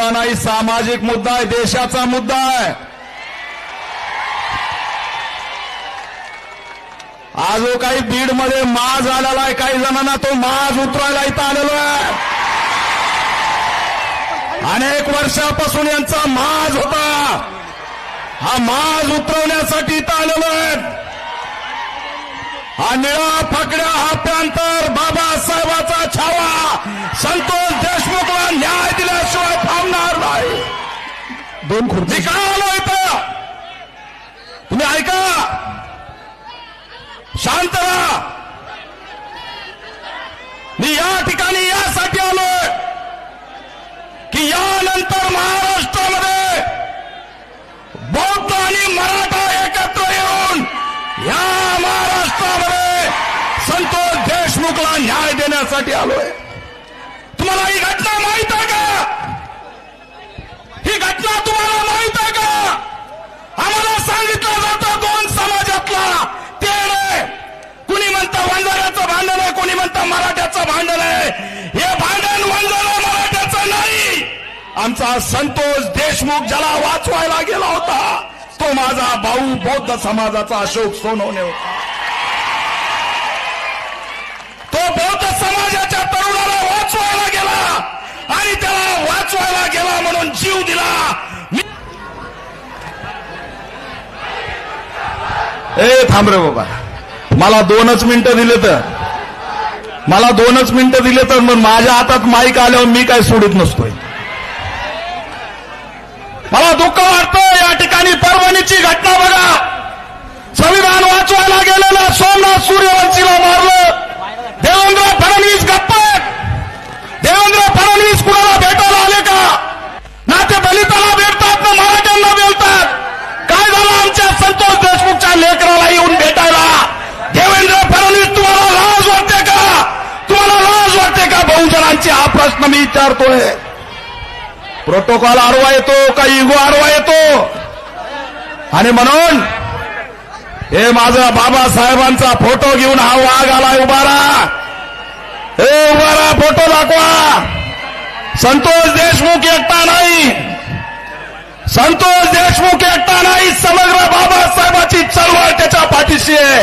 मुद्दा नाही, सामाजिक मुद्दा आहे, देशाचा मुद्दा आहे। आज जो काही बीड मध्ये माज आलेला आहे, काही जणांना तो माज उतरायला इथं आलेलो आहे। अनेक वर्षापासून यांचा माज होता, हा माज उतरवण्यासाठी इथं आलेलो आहे। हा निळा फकड्या, हा पॅंथर, बाबासाहेबाचा छावा संतोष देशमुखला न्याय दिल्याशिवाय थांबणार नाही। दोन खुर्ची निकाल इथं तुम्ही ऐका, शांत राहा। मी या ठिकाणी यासाठी आलोय की यानंतर महाराष्ट्रामध्ये बौद्ध आणि मराठा एकत्र येऊन या महाराष्ट्रामध्ये संतोष देशमुखला न्याय देण्यासाठी आलोय। तुम्हाला ही घटना माहित आहे का? ही घटना तुम्हाला माहित आहे का? आम्हाला सांगितलं जातं दोन समाजातला तेढ आहे, कुणी म्हणतं वंजाऱ्याचं भांडण आहे, कुणी म्हणतं मराठ्याचं भांडण आहे। हे भांडण वंजारा मराठ्याचं नाही, आमचा संतोष देशमुख ज्याला वाचवायला गेला होता तो माझा भाऊ बौद्ध समाजाचा अशोक सोनवणे होता। तो बौद्ध समाजाच्या तरुणाला वाचवायला गेला आणि त्याला वाचवायला गेला म्हणून जीव दिला। ए थांब रे बाबा, मला 2च मिनिटं दिले तर मग माझ्या हातात माईक आल्यावर मी काय सोडत नसतोय। मला दुःख वाटतं, या ठिकाणी परभणीची घटना बघा। संविधान वाचवायला गेलेला सोमनाथ सूर्यवंशीला मारलं। देवेंद्र फडणवीस गप्प आहेत। देवेंद्र फडणवीस कुणाला भेटायला आले का? ना ते दलिताला भेटतात ना मराठ्यांना भेटतात। काय झालं आमच्या संतोष देशमुखच्या लेकराला येऊन भेटायला? देवेंद्र फडणवीस तुम्हाला लाज वाटते का? तुम्हाला लाज वाटते का बहुजनांची? हा प्रश्न मी विचारतोय। प्रोटोकॉल आडवा येतो का इगो आडवा येतो? आणि म्हणून हे माझा बाबासाहेबांचा फोटो घेऊन हा वाघ आलाय, उभा राहा, उभा राहा, फोटो दाखवा। संतोष देशमुख एकटा नाही, संतोष देशमुख एकटा नाही, समग्र बाबासाहेबाची चळवळ त्याच्या पाठीशी आहे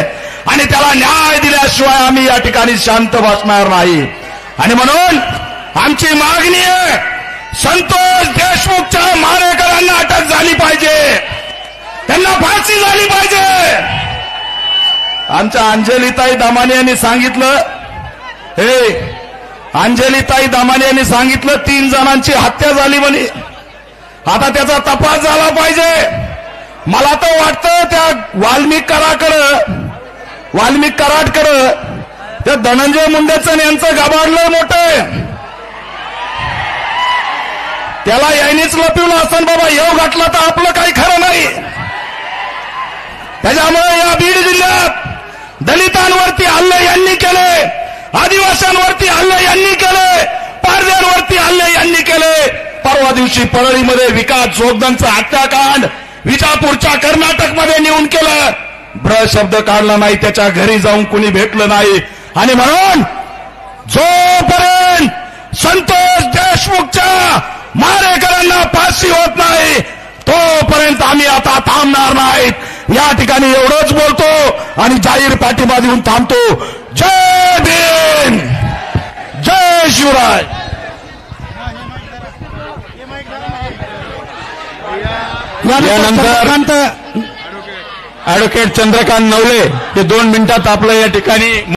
आणि त्याला न्याय दिल्याशिवाय आम्ही या ठिकाणी शांत बसणार नाही। आणि म्हणून आमची मागणी आहे, संतोष देशमुखच्या मारेकरांना अटक झाली पाहिजे, त्यांना फाशी झाली पाहिजे। आमच्या अंजलीताई दमाने यांनी सांगितलं, अंजलीताई दमाने यांनी सांगितलं 3 जणांची हत्या झाली म्हणे। आता त्याचा तपास झाला पाहिजे। मला तर वाटतं त्या वाल्मिक कराडकडं त्या धनंजय मुंडेचं यांचं गाभाडलं मोठं, त्याला यायनीच लपवलं असं बाबा, येऊ घातला तर आपलं काही खरं नाही। त्याच्यामुळे या बीड जिल्ह्यात दलितांवरती हल्ले यांनी केले, आदिवासींवरती हल्ले यांनी केले, पारध्यांवरती हल्ले यांनी केले। परवा दिवशी परळीमध्ये विकास जोगदंडचा हत्याकांड विजापूरच्या कर्नाटकमध्ये नेऊन केलं, ब्र शब्द काढला नाही, त्याच्या घरी जाऊन कुणी भेटलं नाही। आणि म्हणून जोपर्यंत संतोष देशमुखच्या मारेकरांना फाशी होत नाही तोपर्यंत आम्ही आता थांबणार नाहीत। या ठिकाणी एवढंच बोलतो आणि जाहीर पाठिंबा देऊन थांबतो। जय भीम, जय शिवराय। यानंतर ऍडव्होकेट चंद्रकांत नवले हे 2 मिनिटात आपलं या ठिकाणी